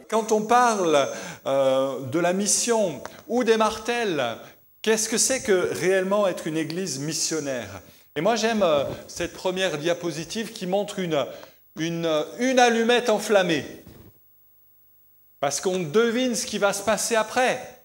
quand on parle de la mission ou des martels, qu'est-ce que c'est que réellement être une église missionnaire? Et moi j'aime cette première diapositive qui montre une allumette enflammée. Parce qu'on devine ce qui va se passer après.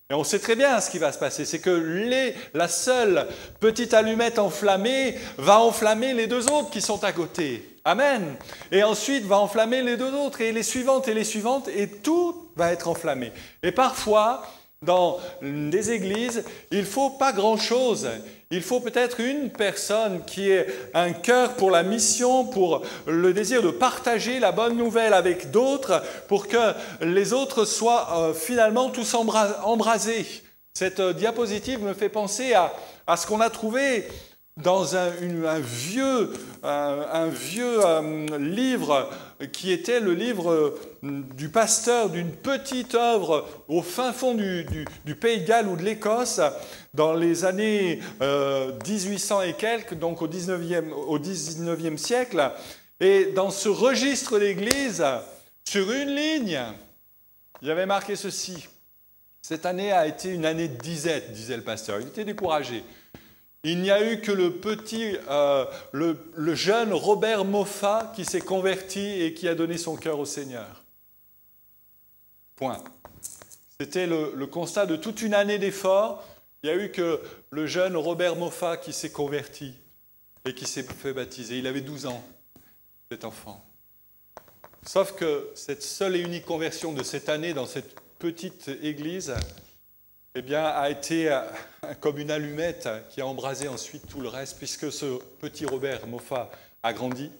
Et on sait très bien ce qui va se passer. C'est que la seule petite allumette enflammée va enflammer les deux autres qui sont à côté. Amen. Et ensuite va enflammer les deux autres et les suivantes, et tout va être enflammé. Et parfois, dans des églises, il ne faut pas grand-chose. Il faut peut-être une personne qui ait un cœur pour la mission, pour le désir de partager la bonne nouvelle avec d'autres, pour que les autres soient finalement tous embrasés. Cette diapositive me fait penser à ce qu'on a trouvé dans un vieux livre qui était le livre du pasteur d'une petite œuvre au fin fond du Pays de Galles ou de l'Écosse dans les années 1800 et quelques, donc au 19e siècle. Et dans ce registre d'église, sur une ligne, il y avait marqué ceci. Cette année a été une année de disette, disait le pasteur. Il était découragé. Il n'y a eu que le jeune Robert Moffat qui s'est converti et qui a donné son cœur au Seigneur. Point. C'était le constat de toute une année d'efforts. Il n'y a eu que le jeune Robert Moffat qui s'est converti et qui s'est fait baptiser. Il avait 12 ans, cet enfant. Sauf que cette seule et unique conversion de cette année dans cette petite église, eh bien, a été comme une allumette qui a embrasé ensuite tout le reste, puisque ce petit Robert Moffat a grandi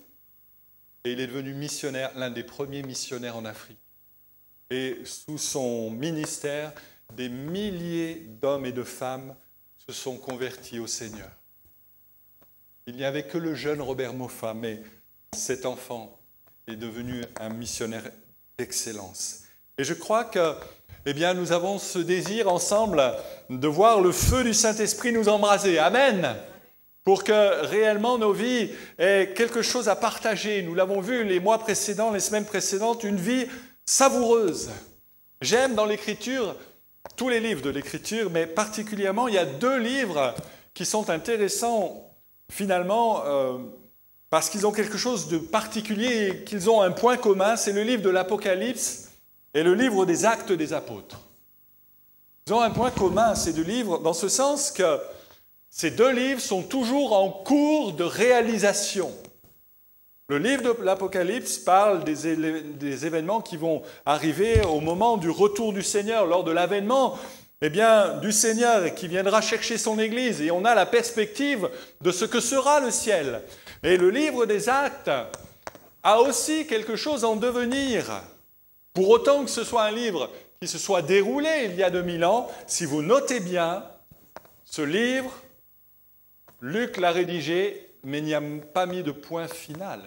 et il est devenu missionnaire, l'un des premiers missionnaires en Afrique. Et sous son ministère, des milliers d'hommes et de femmes se sont convertis au Seigneur. Il n'y avait que le jeune Robert Moffat, mais cet enfant est devenu un missionnaire d'excellence. Et je crois que eh bien, nous avons ce désir ensemble de voir le feu du Saint-Esprit nous embraser. Amen. Pour que réellement nos vies aient quelque chose à partager. Nous l'avons vu les mois précédents, les semaines précédentes, une vie savoureuse. J'aime dans l'Écriture, tous les livres de l'Écriture, mais particulièrement, il y a 2 livres qui sont intéressants finalement parce qu'ils ont quelque chose de particulier et qu'ils ont un point commun. C'est le livre de l'Apocalypse et le livre des Actes des Apôtres. Ils ont un point commun, ces 2 livres, dans ce sens que ces 2 livres sont toujours en cours de réalisation. Le livre de l'Apocalypse parle des événements qui vont arriver au moment du retour du Seigneur, lors de l'avènement du Seigneur qui viendra chercher son Église. Et on a la perspective de ce que sera le ciel. Et le livre des Actes a aussi quelque chose en devenir. Pour autant que ce soit un livre qui se soit déroulé il y a 2000 ans, si vous notez bien, ce livre, Luc l'a rédigé, mais il n'y a pas mis de point final.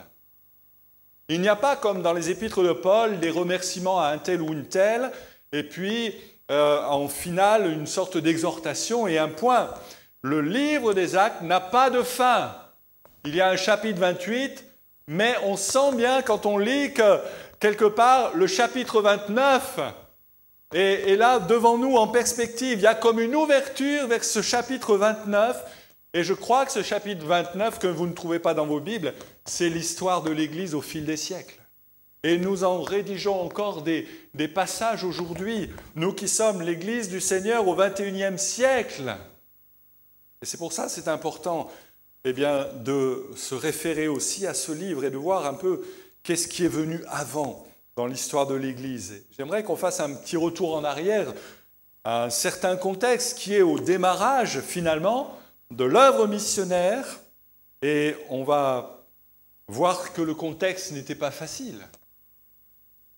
Il n'y a pas, comme dans les épîtres de Paul, des remerciements à un tel ou une telle, et puis en finale, une sorte d'exhortation et un point. Le livre des Actes n'a pas de fin. Il y a un chapitre 28, mais on sent bien quand on lit que quelque part, le chapitre 29 est là devant nous en perspective. Il y a comme une ouverture vers ce chapitre 29. Et je crois que ce chapitre 29, que vous ne trouvez pas dans vos Bibles, c'est l'histoire de l'Église au fil des siècles. Et nous en rédigeons encore des passages aujourd'hui, nous qui sommes l'Église du Seigneur au XXIe siècle. Et c'est pour ça que c'est important de se référer aussi à ce livre et de voir un peu qu'est-ce qui est venu avant dans l'histoire de l'Église. J'aimerais qu'on fasse un petit retour en arrière à un certain contexte qui est au démarrage finalement de l'œuvre missionnaire, et on va voir que le contexte n'était pas facile,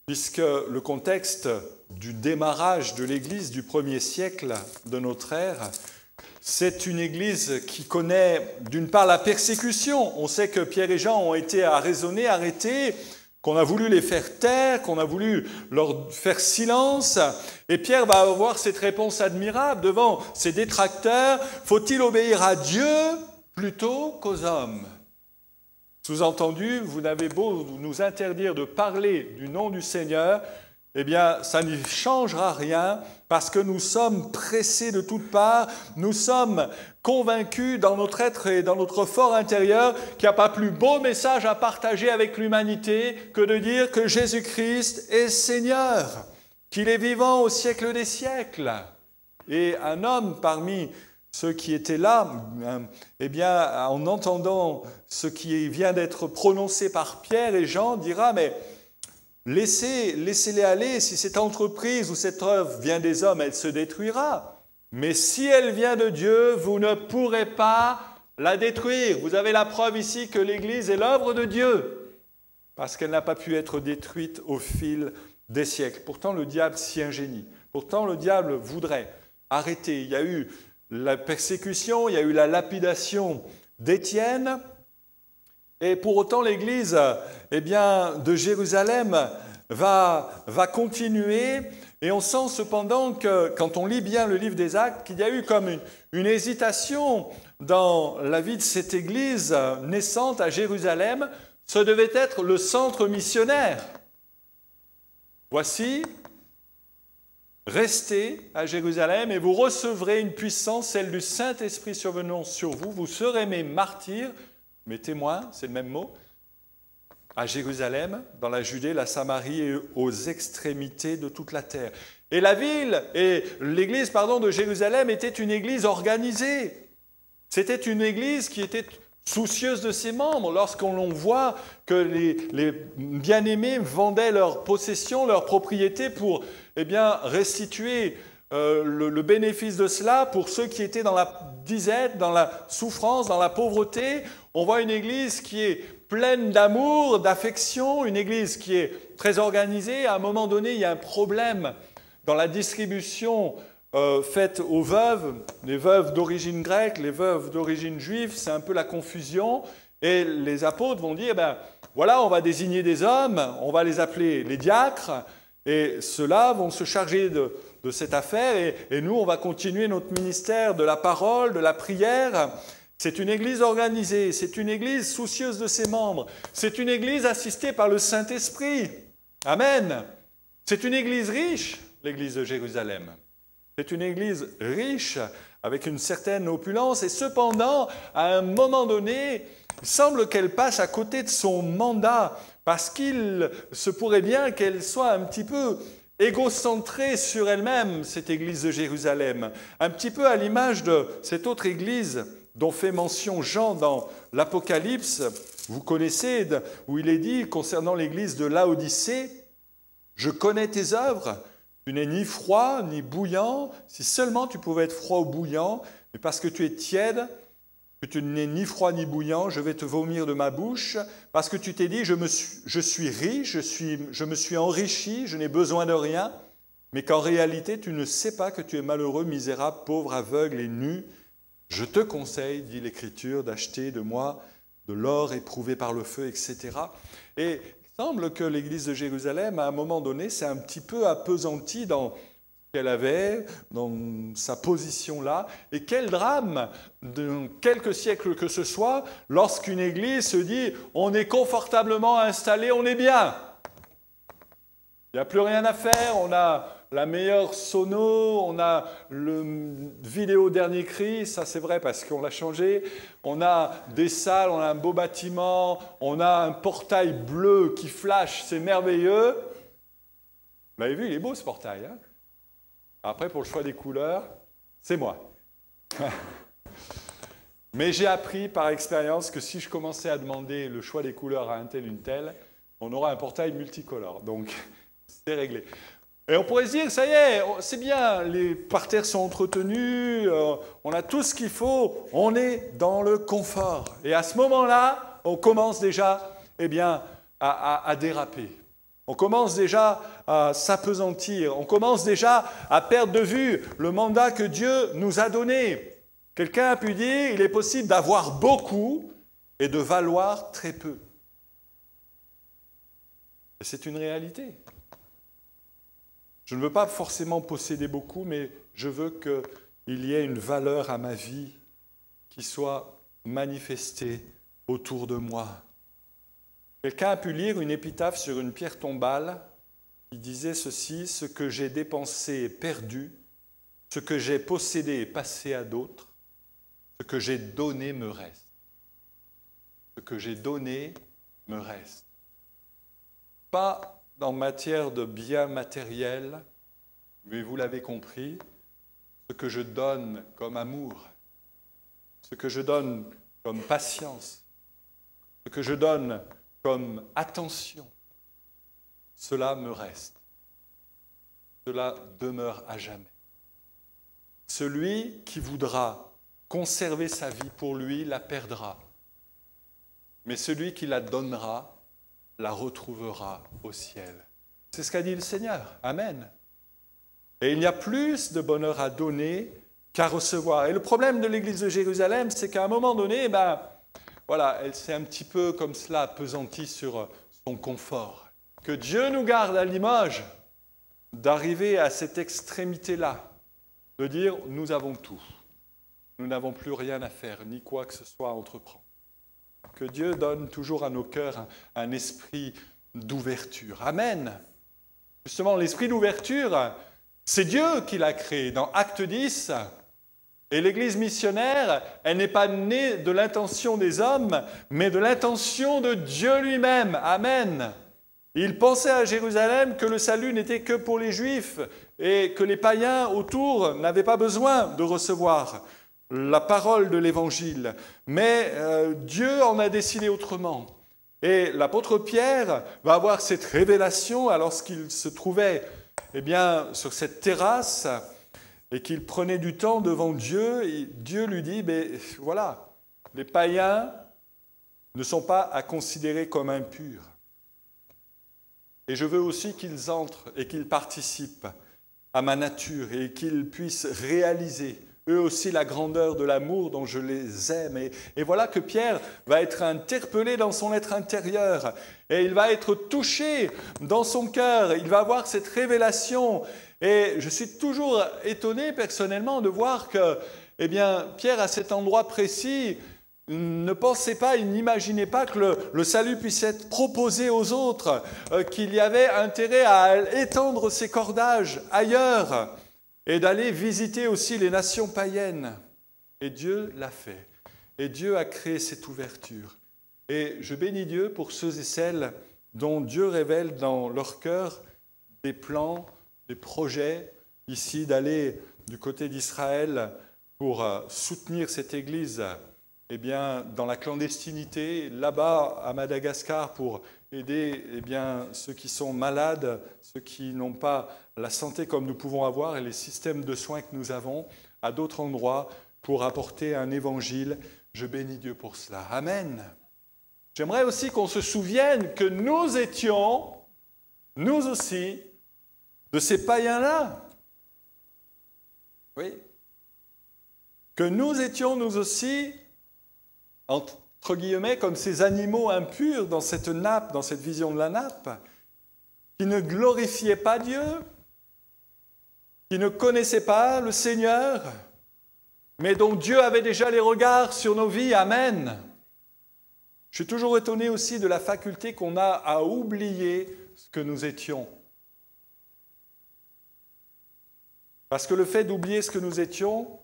puisque le contexte du démarrage de l'Église du 1er siècle de notre ère, c'est une Église qui connaît d'une part la persécution. On sait que Pierre et Jean ont été arraisonnés, arrêtés, qu'on a voulu les faire taire, qu'on a voulu leur faire silence. Et Pierre va avoir cette réponse admirable devant ses détracteurs. Faut-il obéir à Dieu plutôt qu'aux hommes? Sous-entendu, vous n'avez beau nous interdire de parler du nom du Seigneur, eh bien, ça n'y changera rien parce que nous sommes pressés de toutes parts, nous sommes convaincus dans notre être et dans notre fort intérieur qu'il n'y a pas plus beau message à partager avec l'humanité que de dire que Jésus-Christ est Seigneur, qu'il est vivant au siècle des siècles. Et un homme parmi ceux qui étaient là, eh bien, en entendant ce qui vient d'être prononcé par Pierre et Jean, dira, mais laissez-les aller, si cette entreprise ou cette œuvre vient des hommes, elle se détruira. Mais si elle vient de Dieu, vous ne pourrez pas la détruire. Vous avez la preuve ici que l'Église est l'œuvre de Dieu, parce qu'elle n'a pas pu être détruite au fil des siècles. Pourtant, le diable s'y ingénie. Pourtant, le diable voudrait arrêter. Il y a eu la persécution, il y a eu la lapidation d'Étienne. Et pour autant, l'Église de Jérusalem va continuer. Et on sent cependant que, quand on lit bien le livre des Actes, qu'il y a eu comme une hésitation dans la vie de cette Église naissante à Jérusalem. Ce devait être le centre missionnaire. Voici, restez à Jérusalem et vous recevrez une puissance, celle du Saint-Esprit survenant sur vous. Vous serez mes martyrs, mes témoins, c'est le même mot, à Jérusalem, dans la Judée, la Samarie et aux extrémités de toute la terre. Et la ville, et l'église, de Jérusalem était une église organisée. C'était une église qui était soucieuse de ses membres. Lorsqu'on voit que les bien-aimés vendaient leurs possessions, leurs propriétés pour restituer le bénéfice de cela pour ceux qui étaient dans la disette, dans la souffrance, dans la pauvreté, on voit une église qui est pleine d'amour, d'affection, une église qui est très organisée. À un moment donné, il y a un problème dans la distribution faite aux veuves, les veuves d'origine grecque, les veuves d'origine juive, c'est un peu la confusion. Et les apôtres vont dire, voilà, on va désigner des hommes, on va les appeler les diacres, et ceux-là vont se charger de cette affaire, et nous, on va continuer notre ministère de la parole, de la prière. C'est une église organisée, c'est une église soucieuse de ses membres, c'est une église assistée par le Saint-Esprit. Amen. C'est une église riche, l'église de Jérusalem. C'est une église riche, avec une certaine opulence, et cependant, à un moment donné, il semble qu'elle passe à côté de son mandat, parce qu'il se pourrait bien qu'elle soit un petit peu égocentrée sur elle-même, cette église de Jérusalem, un petit peu à l'image de cette autre église dont fait mention Jean dans l'Apocalypse, vous connaissez, où il est dit concernant l'église de Laodicée, « Je connais tes œuvres, tu n'es ni froid ni bouillant, si seulement tu pouvais être froid ou bouillant, mais parce que tu es tiède, que tu n'es ni froid ni bouillant, je vais te vomir de ma bouche, parce que tu t'es dit, je suis riche, je me suis enrichi, je n'ai besoin de rien, mais qu'en réalité, tu ne sais pas que tu es malheureux, misérable, pauvre, aveugle et nu. Je te conseille, dit l'Écriture, d'acheter de moi de l'or éprouvé par le feu, etc. » Et il semble que l'Église de Jérusalem, à un moment donné, s'est un petit peu appesantie dans qu'elle avait, dans sa position-là. Et quel drame, de quelques siècles que ce soit, lorsqu'une Église se dit « on est confortablement installé, on est bien ». Il n'y a plus rien à faire, on a la meilleure sono, on a le vidéo dernier cri, ça c'est vrai parce qu'on l'a changé, on a des salles, on a un beau bâtiment, on a un portail bleu qui flash, c'est merveilleux. Vous l'avez vu, il est beau ce portail. Hein? Après, pour le choix des couleurs, c'est moi. Mais j'ai appris par expérience que si je commençais à demander le choix des couleurs à un tel, une telle, on aura un portail multicolore. Donc, c'est réglé. Et on pourrait se dire, ça y est, c'est bien, les parterres sont entretenus, on a tout ce qu'il faut, on est dans le confort. Et à ce moment-là, on commence déjà à déraper. On commence déjà à s'appesantir. On commence déjà à perdre de vue le mandat que Dieu nous a donné. Quelqu'un a pu dire, il est possible d'avoir beaucoup et de valoir très peu. Et c'est une réalité. Je ne veux pas forcément posséder beaucoup, mais je veux qu'il y ait une valeur à ma vie qui soit manifestée autour de moi. Quelqu'un a pu lire une épitaphe sur une pierre tombale il disait ceci, « Ce que j'ai dépensé est perdu, ce que j'ai possédé est passé à d'autres, ce que j'ai donné me reste. Ce que j'ai donné me reste. » Pas en matière de biens matériels, mais vous l'avez compris, ce que je donne comme amour, ce que je donne comme patience, ce que je donne comme attention, cela me reste. Cela demeure à jamais. Celui qui voudra conserver sa vie pour lui la perdra, mais celui qui la donnera la retrouvera au ciel. C'est ce qu'a dit le Seigneur. Amen. Et il y a plus de bonheur à donner qu'à recevoir. Et le problème de l'Église de Jérusalem, c'est qu'à un moment donné, voilà, elle s'est un petit peu comme cela appesantie sur son confort. Que Dieu nous garde à Limoges d'arriver à cette extrémité-là, de dire nous avons tout. Nous n'avons plus rien à faire, ni quoi que ce soit à entreprendre. Que Dieu donne toujours à nos cœurs un esprit d'ouverture. Amen. Justement, l'esprit d'ouverture, c'est Dieu qui l'a créé. Dans Acte 10, et l'Église missionnaire, elle n'est pas née de l'intention des hommes, mais de l'intention de Dieu lui-même. Amen. Il pensait à Jérusalem que le salut n'était que pour les Juifs et que les païens autour n'avaient pas besoin de recevoir la parole de l'Évangile. Mais Dieu en a décidé autrement. Et l'apôtre Pierre va avoir cette révélation alors qu'il se trouvait sur cette terrasse et qu'il prenait du temps devant Dieu. Et Dieu lui dit, voilà, les païens ne sont pas à considérer comme impurs. Et je veux aussi qu'ils entrent et qu'ils participent à ma nature et qu'ils puissent réaliser eux aussi la grandeur de l'amour dont je les aime. Et voilà que Pierre va être interpellé dans son être intérieur et il va être touché dans son cœur. Il va avoir cette révélation. Et je suis toujours étonné personnellement de voir que Pierre, à cet endroit précis, ne pensait pas, il n'imaginait pas que le salut puisse être proposé aux autres, qu'il y avait intérêt à étendre ses cordages ailleurs et d'aller visiter aussi les nations païennes. Et Dieu l'a fait. Et Dieu a créé cette ouverture. Et je bénis Dieu pour ceux et celles dont Dieu révèle dans leur cœur des plans, des projets, ici d'aller du côté d'Israël pour soutenir cette Église dans la clandestinité, là-bas à Madagascar pour aider ceux qui sont malades, ceux qui n'ont pas la santé comme nous pouvons avoir et les systèmes de soins que nous avons, à d'autres endroits pour apporter un évangile. Je bénis Dieu pour cela. Amen. J'aimerais aussi qu'on se souvienne que nous étions, nous aussi, de ces païens-là. Oui. Que nous étions, nous aussi, entre guillemets, comme ces animaux impurs dans cette nappe, dans cette vision de la nappe, qui ne glorifiaient pas Dieu, qui ne connaissaient pas le Seigneur, mais dont Dieu avait déjà les regards sur nos vies. Amen. Je suis toujours étonné aussi de la faculté qu'on a à oublier ce que nous étions. Parce que le fait d'oublier ce que nous étions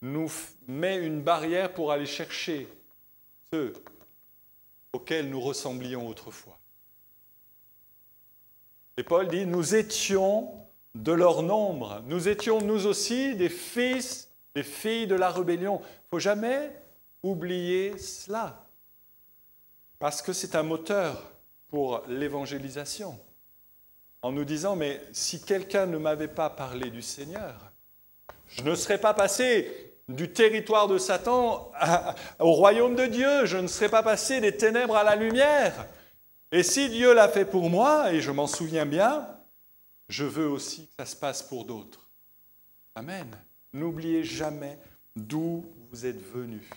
nous met une barrière pour aller chercher ceux auxquels nous ressemblions autrefois. Et Paul dit, nous étions de leur nombre, nous étions nous aussi des fils, des filles de la rébellion. Il ne faut jamais oublier cela, parce que c'est un moteur pour l'évangélisation. En nous disant, mais si quelqu'un ne m'avait pas parlé du Seigneur, je ne serais pas passé du territoire de Satan au royaume de Dieu, je ne serais pas passé des ténèbres à la lumière. Et si Dieu l'a fait pour moi, et je m'en souviens bien, je veux aussi que ça se passe pour d'autres. Amen. N'oubliez jamais d'où vous êtes venus.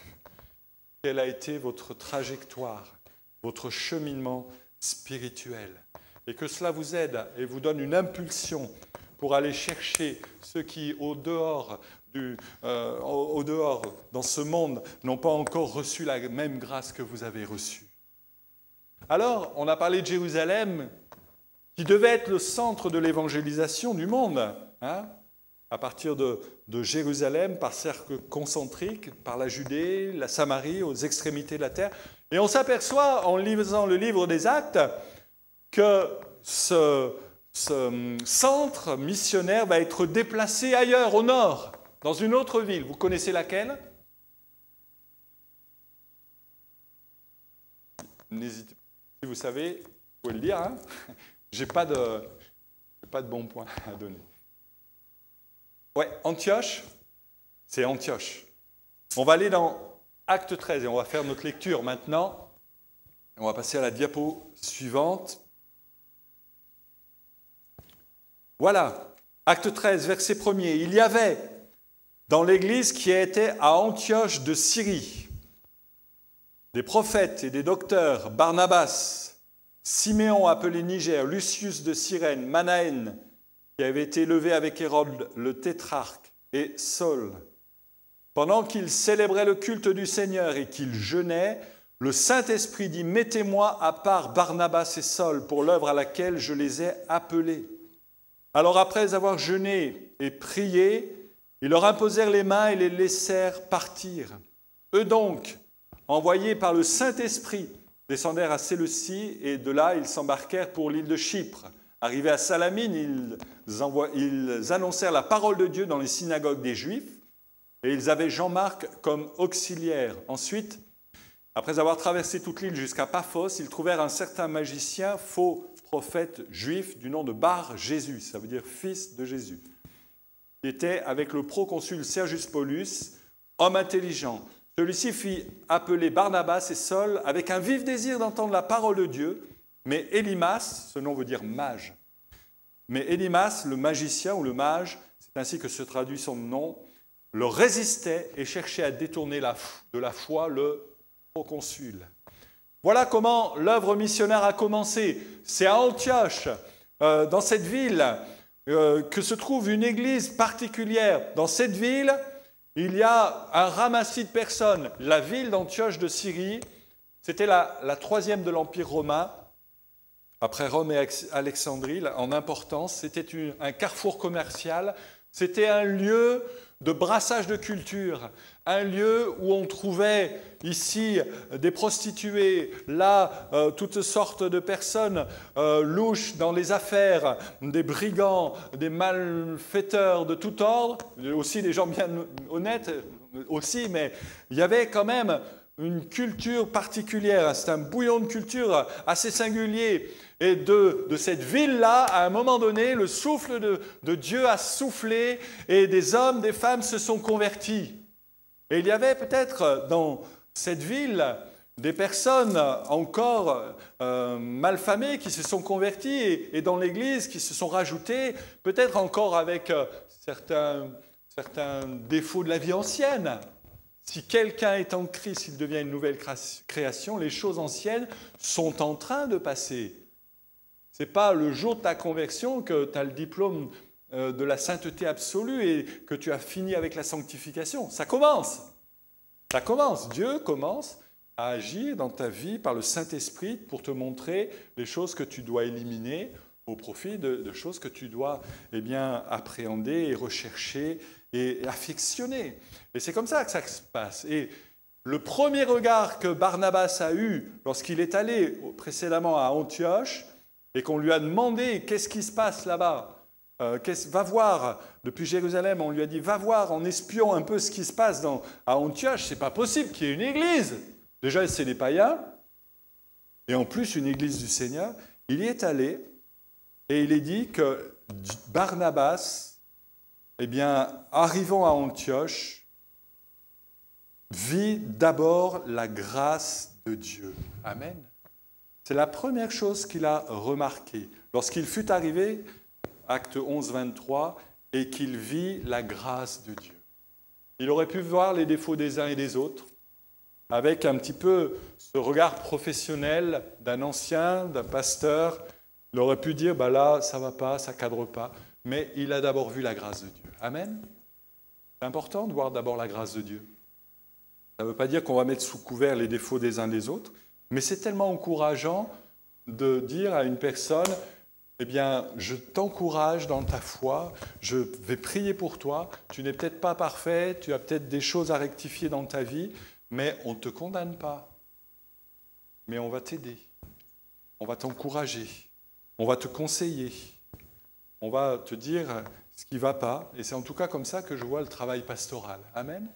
Quelle a été votre trajectoire, votre cheminement spirituel. Et que cela vous aide et vous donne une impulsion pour aller chercher ceux qui, au dehors, dans ce monde, n'ont pas encore reçu la même grâce que vous avez reçue. Alors, on a parlé de Jérusalem, qui devait être le centre de l'évangélisation du monde, hein, à partir de Jérusalem, par cercle concentrique, par la Judée, la Samarie, aux extrémités de la terre. Et on s'aperçoit, en lisant le livre des Actes, que ce centre missionnaire va être déplacé ailleurs, au nord, dans une autre ville. Vous connaissez laquelle? N'hésitez pas. Si vous savez, vous pouvez le dire. Hein. Je n'ai pas de bons points à donner. Ouais, Antioche, c'est Antioche. On va aller dans Acte 13 et on va faire notre lecture maintenant. On va passer à la diapo suivante. Voilà, Acte 13, verset 1er. Il y avait dans l'église qui était à Antioche de Syrie des prophètes et des docteurs, Barnabas, Siméon appelé Niger, Lucius de Cyrène, Manaën, qui avait été élevé avec Hérode le tétrarque, et Saul. Pendant qu'ils célébraient le culte du Seigneur et qu'ils jeûnaient, le Saint-Esprit dit « Mettez-moi à part Barnabas et Saul pour l'œuvre à laquelle je les ai appelés. » Alors après avoir jeûné et prié, ils leur imposèrent les mains et les laissèrent partir. Eux donc, envoyés par le Saint-Esprit, descendèrent à Séleucie et de là ils s'embarquèrent pour l'île de Chypre. Arrivés à Salamine, ils annoncèrent la parole de Dieu dans les synagogues des Juifs et ils avaient Jean-Marc comme auxiliaire. Ensuite, après avoir traversé toute l'île jusqu'à Paphos, ils trouvèrent un certain magicien, faux prophète juif du nom de Bar-Jésus, ça veut dire fils de Jésus, qui était avec le proconsul Sergius Paulus, homme intelligent. Celui-ci fit appeler Barnabas et Saul avec un vif désir d'entendre la parole de Dieu, mais Élymas, ce nom veut dire mage, mais Élymas, le magicien ou le mage, c'est ainsi que se traduit son nom, leur résistait et cherchait à détourner de la foi le proconsul. Voilà comment l'œuvre missionnaire a commencé. C'est à Antioche, dans cette ville, que se trouve une église particulière. Dans cette ville, il y a un ramassis de personnes. La ville d'Antioche de Syrie, c'était la troisième de l'Empire romain, après Rome et Alexandrie, en importance. C'était un carrefour commercial. C'était un lieu de brassage de culture, un lieu où on trouvait ici des prostituées, là toutes sortes de personnes louches dans les affaires, des brigands, des malfaiteurs de tout ordre, aussi des gens bien honnêtes aussi, mais il y avait quand même une culture particulière, c'est un bouillon de culture assez singulier. Et de cette ville-là, à un moment donné, le souffle de Dieu a soufflé et des hommes, des femmes se sont convertis. Et il y avait peut-être dans cette ville des personnes encore malfamées qui se sont converties et dans l'Église qui se sont rajoutées, peut-être encore avec certains défauts de la vie ancienne. Si quelqu'un est en Christ, il devient une nouvelle création, les choses anciennes sont en train de passer. Ce n'est pas le jour de ta conversion que tu as le diplôme de la sainteté absolue et que tu as fini avec la sanctification. Ça commence. Ça commence. Dieu commence à agir dans ta vie par le Saint-Esprit pour te montrer les choses que tu dois éliminer au profit de choses que tu dois appréhender et rechercher et affectionner. Et c'est comme ça que ça se passe. Et le premier regard que Barnabas a eu lorsqu'il est allé précédemment à Antioche, et qu'on lui a demandé qu'est-ce qui se passe là-bas, va voir, depuis Jérusalem, on lui a dit va voir en espion un peu ce qui se passe à Antioche, c'est pas possible qu'il y ait une église. Déjà, c'est des païens, et en plus une église du Seigneur. Il y est allé, et il est dit que Barnabas, arrivant à Antioche, vit d'abord la grâce de Dieu. Amen. C'est la première chose qu'il a remarquée. Lorsqu'il fut arrivé, acte 11, 23, et qu'il vit la grâce de Dieu. Il aurait pu voir les défauts des uns et des autres, avec un petit peu ce regard professionnel d'un ancien, d'un pasteur. Il aurait pu dire, là, ça ne va pas, ça ne cadre pas. Mais il a d'abord vu la grâce de Dieu. Amen. C'est important de voir d'abord la grâce de Dieu. Ça ne veut pas dire qu'on va mettre sous couvert les défauts des uns des autres, mais c'est tellement encourageant de dire à une personne, eh bien, je t'encourage dans ta foi, je vais prier pour toi. Tu n'es peut-être pas parfait, tu as peut-être des choses à rectifier dans ta vie, mais on ne te condamne pas. Mais on va t'aider, on va t'encourager, on va te conseiller, on va te dire ce qui ne va pas. Et c'est en tout cas comme ça que je vois le travail pastoral. Amen.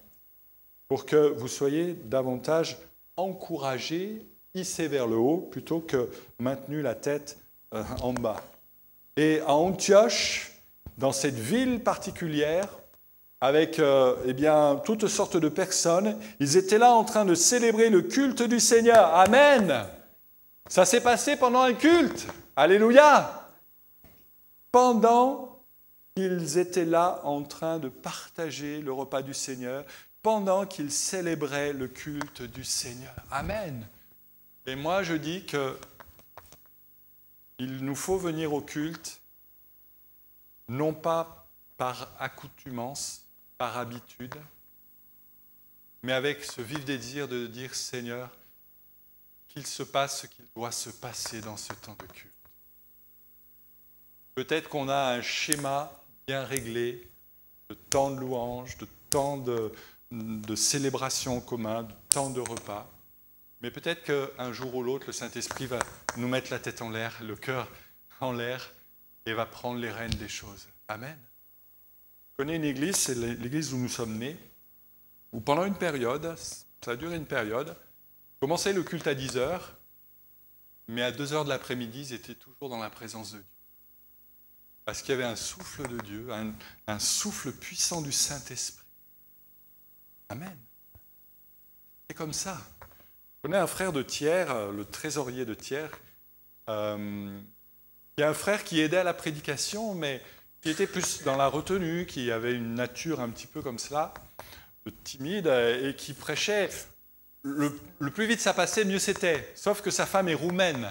Pour que vous soyez davantage encouragés, hissés vers le haut, plutôt que maintenus la tête en bas. Et à Antioche, dans cette ville particulière, avec eh bien, toutes sortes de personnes, ils étaient là en train de célébrer le culte du Seigneur. Amen. Ça s'est passé pendant un culte. Alléluia. Pendant qu'ils étaient là en train de partager le repas du Seigneur, pendant qu'ils célébraient le culte du Seigneur. Amen. Et moi, je dis que il nous faut venir au culte, non pas par accoutumance, par habitude, mais avec ce vif désir de dire, Seigneur, qu'il se passe ce qu'il doit se passer dans ce temps de culte. Peut-être qu'on a un schéma bien réglé, de temps de louange, de temps de célébration en commun, de temps de repas. Mais peut-être qu'un jour ou l'autre, le Saint-Esprit va nous mettre la tête en l'air, le cœur en l'air, et va prendre les rênes des choses. Amen. Je connais une église, c'est l'église où nous sommes nés, où pendant une période, ça a duré une période, commençait le culte à 10h, mais à 2h de l'après-midi, ils étaient toujours dans la présence de Dieu. Parce qu'il y avait un souffle de Dieu, un souffle puissant du Saint-Esprit. Amen. C'est comme ça. Je connais un frère de Thiers, le trésorier de Thiers. Il y a un frère qui aidait à la prédication, mais qui était plus dans la retenue, qui avait une nature un petit peu comme cela, timide, et qui prêchait. Le plus vite ça passait, mieux c'était. Sauf que sa femme est roumaine,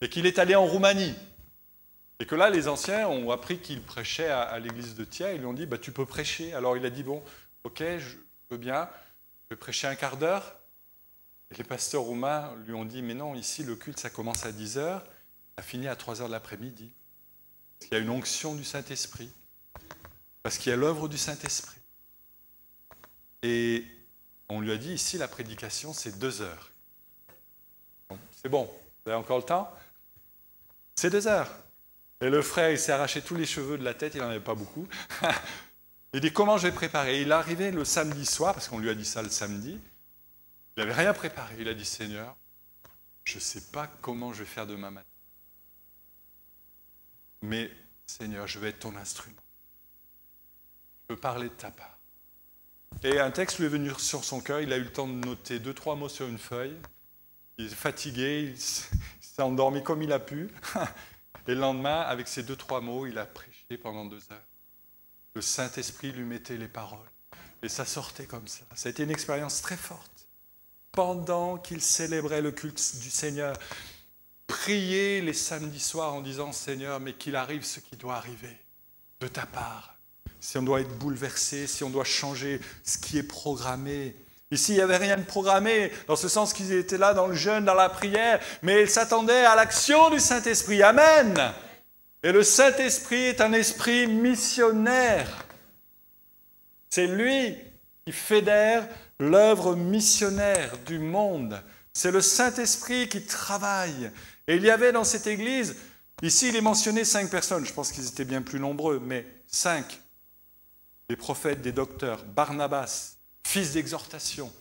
et qu'il est allé en Roumanie. Et que là, les anciens ont appris qu'il prêchait à l'église de Thiers. Ils lui ont dit, tu peux prêcher. Alors il a dit, bon, ok, je veux bien, je vais prêcher un quart d'heure. Et les pasteurs roumains lui ont dit, mais non, ici, le culte, ça commence à 10h, ça finit à 3h de l'après-midi. Parce qu'il y a une onction du Saint-Esprit. Parce qu'il y a l'œuvre du Saint-Esprit. Et on lui a dit, ici, la prédication, c'est 2 heures. Bon, c'est bon, vous avez encore le temps? C'est 2 heures. Et le frère, il s'est arraché tous les cheveux de la tête, il n'en avait pas beaucoup. Il dit, comment je vais préparer? Il est arrivé le samedi soir, parce qu'on lui a dit ça le samedi. Il n'avait rien préparé. Il a dit, Seigneur, je ne sais pas comment je vais faire demain matin. Mais, Seigneur, je vais être ton instrument. Je veux parler de ta part. Et un texte lui est venu sur son cœur. Il a eu le temps de noter 2-3 mots sur une feuille. Il est fatigué, il s'est endormi comme il a pu. Et le lendemain, avec ces 2-3 mots, il a prêché pendant 2 heures. Le Saint-Esprit lui mettait les paroles. Et ça sortait comme ça. Ça a été une expérience très forte. Pendant qu'il célébrait le culte du Seigneur, priez les samedis soirs en disant, Seigneur, mais qu'il arrive ce qui doit arriver de ta part. Si on doit être bouleversé, si on doit changer ce qui est programmé. Ici, il n'y avait rien de programmé, dans ce sens qu'ils étaient là dans le jeûne, dans la prière, mais ils s'attendaient à l'action du Saint-Esprit. Amen. Et le Saint-Esprit est un esprit missionnaire. C'est lui qui fédère l'œuvre missionnaire du monde. C'est le Saint-Esprit qui travaille. Et il y avait dans cette église, ici il est mentionné 5 personnes, je pense qu'ils étaient bien plus nombreux, mais 5. Des prophètes, des docteurs, Barnabas, fils d'exhortation.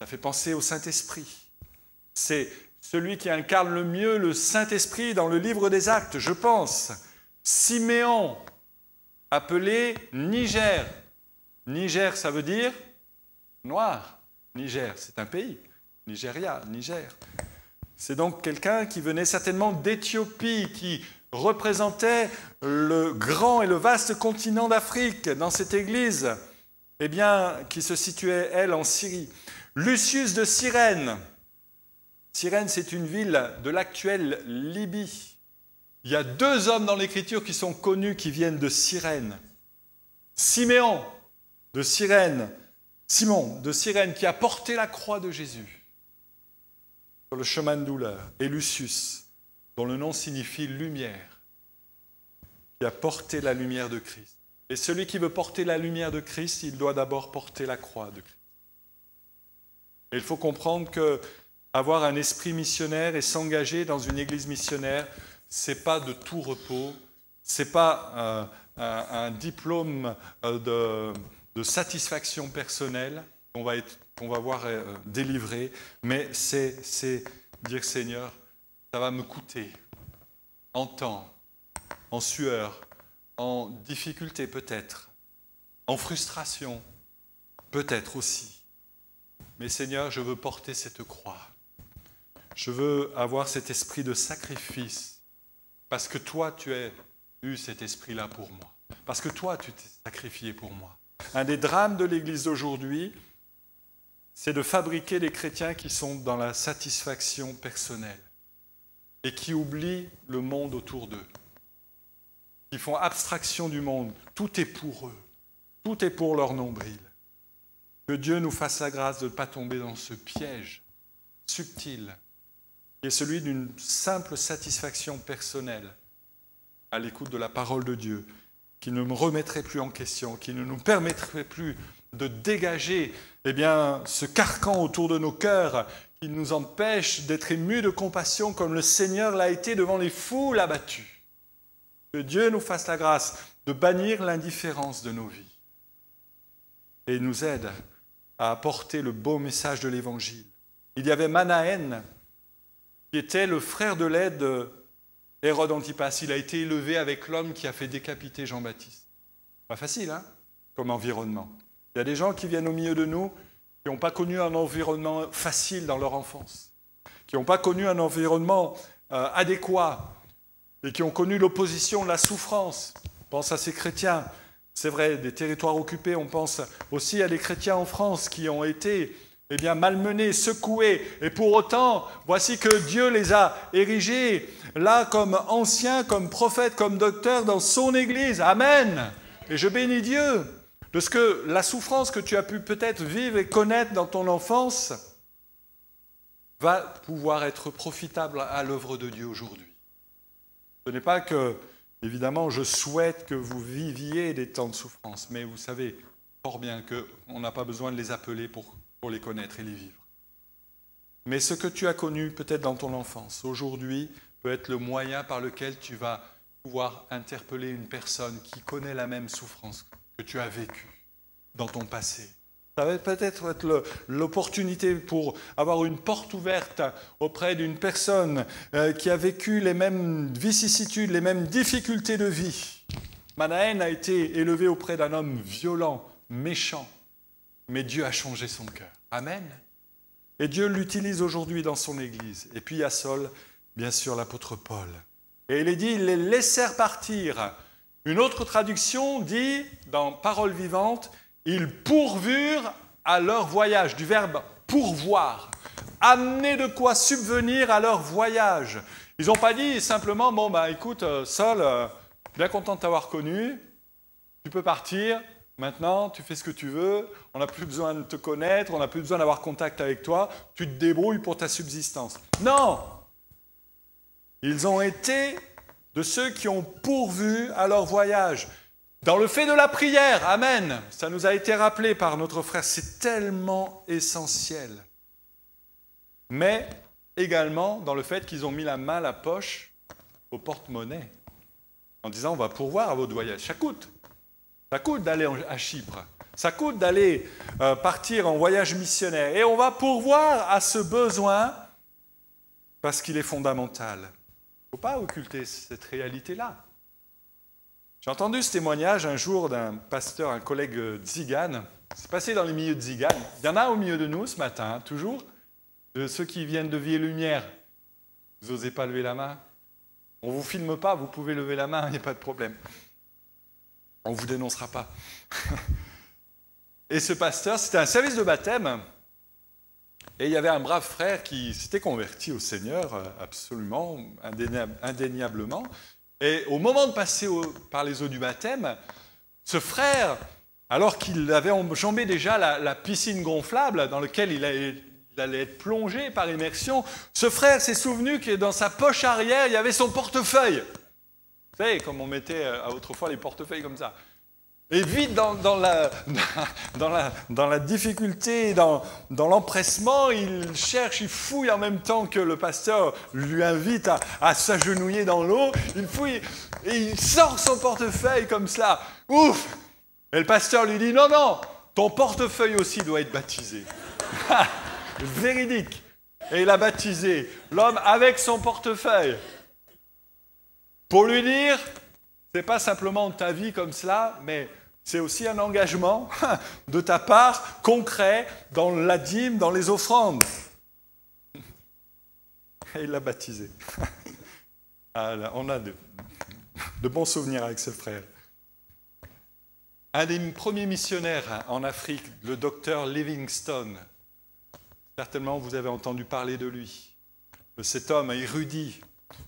Ça fait penser au Saint-Esprit. C'est celui qui incarne le mieux le Saint-Esprit dans le livre des Actes, je pense. Siméon, appelé Niger. Niger, ça veut dire noir. Niger, c'est un pays. Nigeria, Niger. C'est donc quelqu'un qui venait certainement d'Éthiopie, qui représentait le grand et le vaste continent d'Afrique dans cette église, eh bien, qui se situait, elle, en Syrie. Lucius de Cyrène. Cyrène, c'est une ville de l'actuelle Libye. Il y a 2 hommes dans l'Écriture qui sont connus, qui viennent de Cyrène. Siméon de Cyrène, Simon de Cyrène, qui a porté la croix de Jésus sur le chemin de douleur, et Lucius. dont le nom signifie lumière, qui a porté la lumière de Christ. Et celui qui veut porter la lumière de Christ, il doit d'abord porter la croix de Christ. Et il faut comprendre que avoir un esprit missionnaire et s'engager dans une église missionnaire, ce n'est pas de tout repos, ce n'est pas un diplôme de satisfaction personnelle qu'on va voir délivrer, mais c'est dire Seigneur, ça va me coûter en temps, en sueur, en difficulté peut-être, en frustration peut-être aussi. Mais Seigneur, je veux porter cette croix. Je veux avoir cet esprit de sacrifice parce que toi, tu as eu cet esprit-là pour moi. Parce que toi, tu t'es sacrifié pour moi. Un des drames de l'Église d'aujourd'hui, c'est de fabriquer des chrétiens qui sont dans la satisfaction personnelle et qui oublient le monde autour d'eux, qui font abstraction du monde. Tout est pour eux, tout est pour leur nombril. Que Dieu nous fasse la grâce de ne pas tomber dans ce piège subtil qui est celui d'une simple satisfaction personnelle à l'écoute de la parole de Dieu, qui ne me remettrait plus en question, qui ne nous permettrait plus de dégager ce carcan autour de nos cœurs qui nous empêche d'être émus de compassion comme le Seigneur l'a été devant les foules abattues. Que Dieu nous fasse la grâce de bannir l'indifférence de nos vies et nous aide à apporter le beau message de l'Évangile. Il y avait Manahen, qui était le frère de lait d'Hérode Antipas. Il a été élevé avec l'homme qui a fait décapiter Jean-Baptiste. Pas facile, hein, comme environnement. Il y a des gens qui viennent au milieu de nous qui n'ont pas connu un environnement facile dans leur enfance, qui n'ont pas connu un environnement adéquat et qui ont connu l'opposition, la souffrance. On pense à ces chrétiens. C'est vrai, des territoires occupés, on pense aussi à des chrétiens en France qui ont été malmenés, secoués. Et pour autant, voici que Dieu les a érigés là comme anciens, comme prophètes, comme docteurs dans son Église. Amen. Et je bénis Dieu de ce que la souffrance que tu as pu peut-être vivre et connaître dans ton enfance va pouvoir être profitable à l'œuvre de Dieu aujourd'hui. Ce n'est pas que... Évidemment, je souhaite que vous viviez des temps de souffrance, mais vous savez fort bien qu'on n'a pas besoin de les appeler pour les connaître et les vivre. Mais ce que tu as connu peut-être dans ton enfance, aujourd'hui, peut être le moyen par lequel tu vas pouvoir interpeller une personne qui connaît la même souffrance que tu as vécue dans ton passé. Ça va peut-être être l'opportunité pour avoir une porte ouverte auprès d'une personne qui a vécu les mêmes vicissitudes, les mêmes difficultés de vie. Manahen a été élevé auprès d'un homme violent, méchant, mais Dieu a changé son cœur. Amen. Et Dieu l'utilise aujourd'hui dans son Église. Et puis il y a Saul, bien sûr l'apôtre Paul. Et il est dit, ils les laissèrent partir. Une autre traduction dit, dans Parole vivante, ils pourvurent à leur voyage, du verbe pourvoir, amener de quoi subvenir à leur voyage. Ils n'ont pas dit simplement, écoute, Saul, bien content de t'avoir connu, tu peux partir, maintenant tu fais ce que tu veux, on n'a plus besoin de te connaître, on n'a plus besoin d'avoir contact avec toi, tu te débrouilles pour ta subsistance. Non! Ils ont été de ceux qui ont pourvu à leur voyage. Dans le fait de la prière, amen, ça nous a été rappelé par notre frère, c'est tellement essentiel. Mais également dans le fait qu'ils ont mis la main à la poche au porte-monnaie, en disant on va pourvoir à votre voyage. Ça coûte d'aller à Chypre, ça coûte d'aller partir en voyage missionnaire, et on va pourvoir à ce besoin parce qu'il est fondamental. Il ne faut pas occulter cette réalité-là. J'ai entendu ce témoignage un jour d'un pasteur, un collègue tzigane. C'est passé dans les milieux de tziganes. Il y en a au milieu de nous ce matin, toujours, de ceux qui viennent de Vie et Lumière. Vous n'osez pas lever la main? On ne vous filme pas, vous pouvez lever la main, il n'y a pas de problème. On ne vous dénoncera pas. Et ce pasteur, c'était un service de baptême. Et il y avait un brave frère qui s'était converti au Seigneur, absolument, indéniablement. Et au moment de passer par les eaux du baptême, ce frère, alors qu'il avait enjambé déjà la piscine gonflable dans laquelle il il allait être plongé par immersion. Ce frère s'est souvenu que dans sa poche arrière, il y avait son portefeuille. Vous savez, comme on mettait autrefois les portefeuilles comme ça. Et vite, dans la difficulté, dans l'empressement, il cherche, il fouille en même temps que le pasteur lui invite à s'agenouiller dans l'eau. Il fouille et il sort son portefeuille comme cela. Ouf! Et le pasteur lui dit, non, non, ton portefeuille aussi doit être baptisé. Véridique. Et il a baptisé l'homme avec son portefeuille. Pour lui dire, c'est pas simplement ta vie comme cela, mais c'est aussi un engagement de ta part, concret, dans la dîme, dans les offrandes. Et il l'a baptisé. On a de bons souvenirs avec ce frère. Un des premiers missionnaires en Afrique, le docteur Livingstone, certainement vous avez entendu parler de lui. Cet homme érudit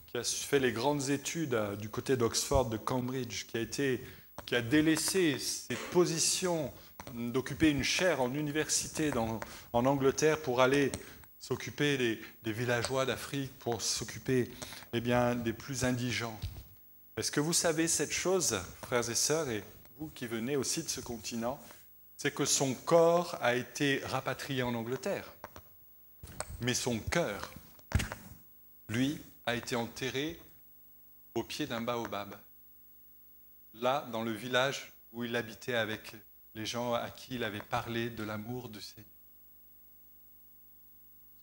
qui a fait les grandes études du côté d'Oxford, de Cambridge, qui a délaissé ses positions d'occuper une chaire en université en Angleterre pour aller s'occuper des villageois d'Afrique, pour s'occuper des plus indigents. Est-ce que vous savez cette chose, frères et sœurs, et vous qui venez aussi de ce continent, c'est que son corps a été rapatrié en Angleterre, mais son cœur, lui, a été enterré au pied d'un baobab, là, dans le village où il habitait avec les gens à qui il avait parlé de l'amour du Seigneur.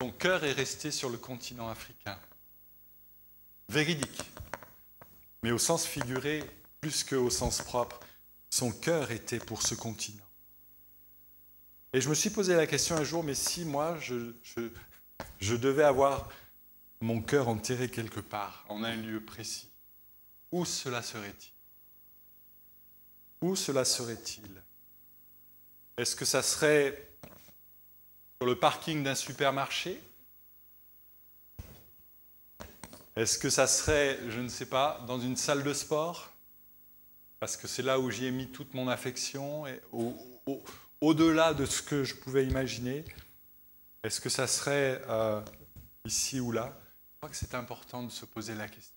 Son cœur est resté sur le continent africain. Véridique, mais au sens figuré plus qu'au sens propre. Son cœur était pour ce continent. Et je me suis posé la question un jour, mais si moi, je devais avoir mon cœur enterré quelque part, en un lieu précis, où cela serait-il? Où cela serait-il? Est-ce que ça serait sur le parking d'un supermarché? Est-ce que ça serait, je ne sais pas, dans une salle de sport? Parce que c'est là où j'y ai mis toute mon affection, et au-delà de ce que je pouvais imaginer. Est-ce que ça serait ici ou là? Je crois que c'est important de se poser la question.